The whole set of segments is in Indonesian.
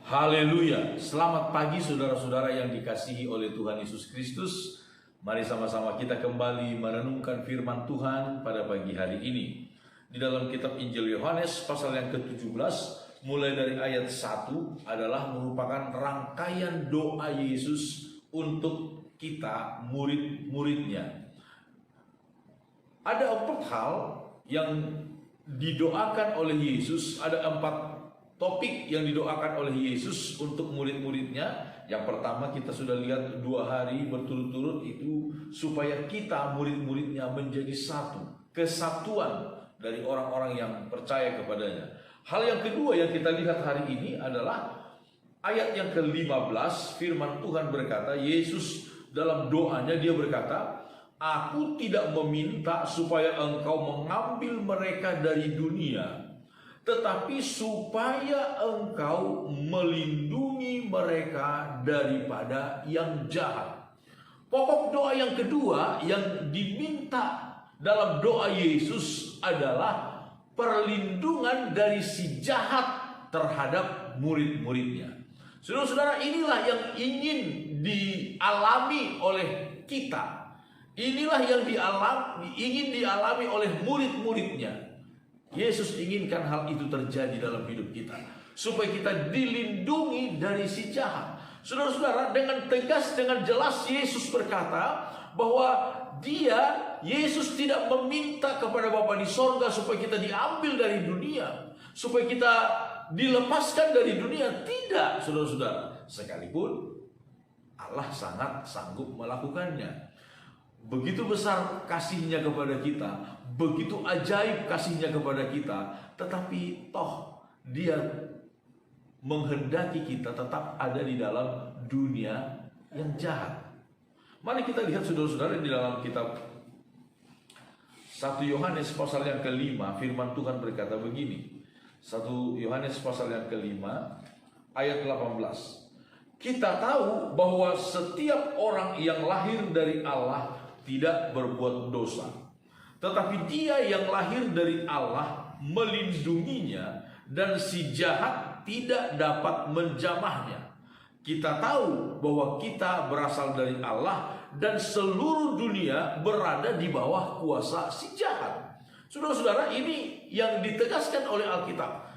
Haleluya. Selamat pagi saudara-saudara yang dikasihi oleh Tuhan Yesus Kristus. Mari sama-sama kita kembali merenungkan firman Tuhan pada pagi hari ini. Di dalam kitab Injil Yohanes pasal yang ke-17 mulai dari ayat 1 adalah merupakan rangkaian doa Yesus untuk kita murid-muridnya. Ada 4 hal yang didoakan oleh Yesus, ada 4 topik yang didoakan oleh Yesus untuk murid-muridnya. Yang pertama kita sudah lihat 2 hari berturut-turut itu supaya kita murid-muridnya menjadi satu, kesatuan dari orang-orang yang percaya kepadanya. Hal yang kedua yang kita lihat hari ini adalah ayat yang ke-15. Firman Tuhan berkata, Yesus dalam doanya dia berkata, "Aku tidak meminta supaya engkau mengambil mereka dari dunia, tetapi supaya engkau melindungi mereka daripada yang jahat." Pokok doa yang kedua yang diminta dalam doa Yesus adalah perlindungan dari si jahat terhadap murid-muridnya. Saudara-saudara, inilah yang ingin dialami oleh kita. Inilah yang ingin dialami oleh murid-muridnya. Yesus inginkan hal itu terjadi dalam hidup kita, supaya kita dilindungi dari si jahat. Saudara-saudara, dengan tegas, dengan jelas Yesus berkata bahwa Yesus tidak meminta kepada Bapa di sorga supaya kita diambil dari dunia, supaya kita dilepaskan dari dunia. Tidak, saudara-saudara. Sekalipun Allah sangat sanggup melakukannya. Begitu besar kasihnya kepada kita, begitu ajaib kasihnya kepada kita, tetapi toh dia menghendaki kita tetap ada di dalam dunia yang jahat. Mari kita lihat saudara-saudara di dalam kitab 1 Yohanes pasal yang ke-5, firman Tuhan berkata begini. 1 Yohanes pasal yang ke-5 ayat 18. Kita tahu bahwa setiap orang yang lahir dari Allah tidak berbuat dosa, tetapi dia yang lahir dari Allah melindunginya, dan si jahat tidak dapat menjamahnya. Kita tahu bahwa kita berasal dari Allah, dan seluruh dunia berada di bawah kuasa si jahat. Saudara-saudara, ini yang ditegaskan oleh Alkitab.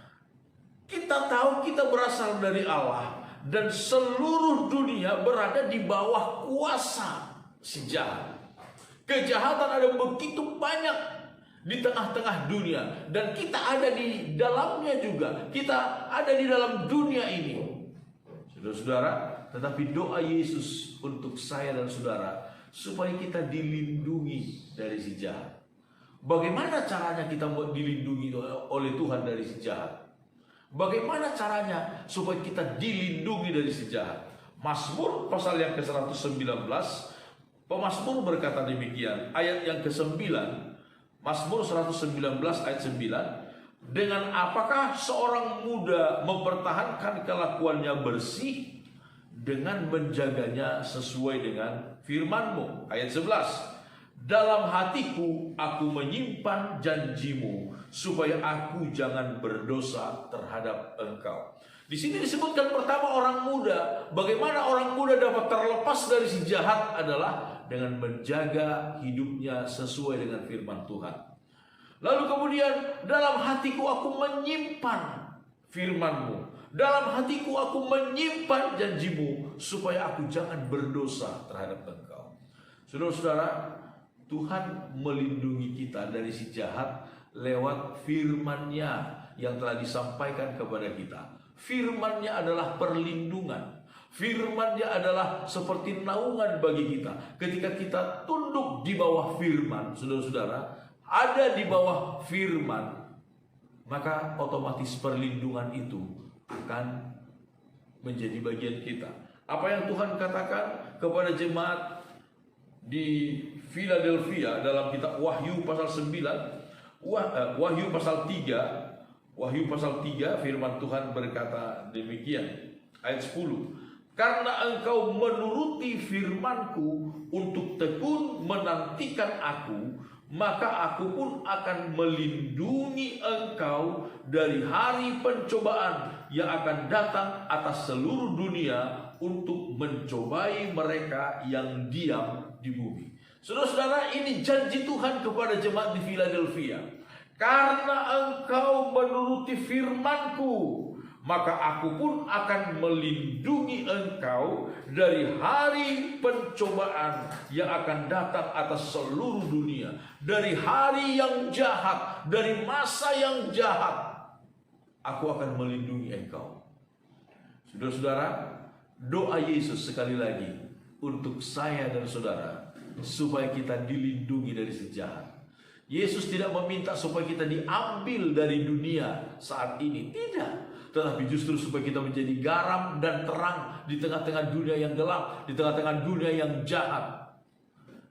Kita tahu kita berasal dari Allah, dan seluruh dunia berada di bawah kuasa si jahat. Kejahatan ada begitu banyak di tengah-tengah dunia, dan kita ada di dalamnya juga. Kita ada di dalam dunia ini. Saudara-saudara, tetapi doa Yesus untuk saya dan saudara supaya kita dilindungi dari si jahat. Bagaimana caranya kita dilindungi oleh Tuhan dari si jahat? Bagaimana caranya supaya kita dilindungi dari si jahat? Mazmur pasal yang ke-119, Pemazmur berkata demikian, ayat yang ke-9, Mazmur 119 ayat 9, "Dengan apakah seorang muda mempertahankan kelakuannya bersih? Dengan menjaganya sesuai dengan firman-Mu." Ayat 11, "Dalam hatiku aku menyimpan janjimu, supaya aku jangan berdosa terhadap Engkau." Di sini disebutkan pertama orang muda. Bagaimana orang muda dapat terlepas dari si jahat adalah dengan menjaga hidupnya sesuai dengan firman Tuhan. Lalu kemudian, dalam hatiku aku menyimpan firman-Mu. Dalam hatiku aku menyimpan janjimu, supaya aku jangan berdosa terhadap Engkau. Saudara-saudara, Tuhan melindungi kita dari si jahat lewat firman-Nya yang telah disampaikan kepada kita. Firman-Nya adalah perlindungan. Firman-Nya adalah seperti naungan bagi kita. Ketika kita tunduk di bawah firman, saudara-saudara, ada di bawah firman, maka otomatis perlindungan itu akan menjadi bagian kita. Apa yang Tuhan katakan kepada jemaat di Philadelphia dalam kitab Wahyu pasal 9, Wahyu pasal 3, Wahyu pasal 3, firman Tuhan berkata demikian, ayat 10, "Karena engkau menuruti firman-Ku untuk tekun menantikan aku, maka aku pun akan melindungi engkau dari hari pencobaan yang akan datang atas seluruh dunia untuk mencobai mereka yang diam di bumi. Saudara-saudara, ini janji Tuhan kepada jemaat di Philadelphia. Karena engkau menuruti firman-Ku, maka aku pun akan melindungi engkau dari hari pencobaan yang akan datang atas seluruh dunia. Dari hari yang jahat, dari masa yang jahat, aku akan melindungi engkau. Saudara-saudara, doa Yesus sekali lagi untuk saya dan saudara, supaya kita dilindungi dari si jahat. Yesus tidak meminta supaya kita diambil dari dunia saat ini, tidak. Tetapi justru supaya kita menjadi garam dan terang di tengah-tengah dunia yang gelap, di tengah-tengah dunia yang jahat.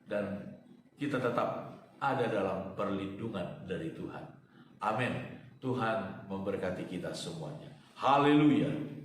Dan kita tetap ada dalam perlindungan dari Tuhan. Amin. Tuhan memberkati kita semuanya. Haleluya.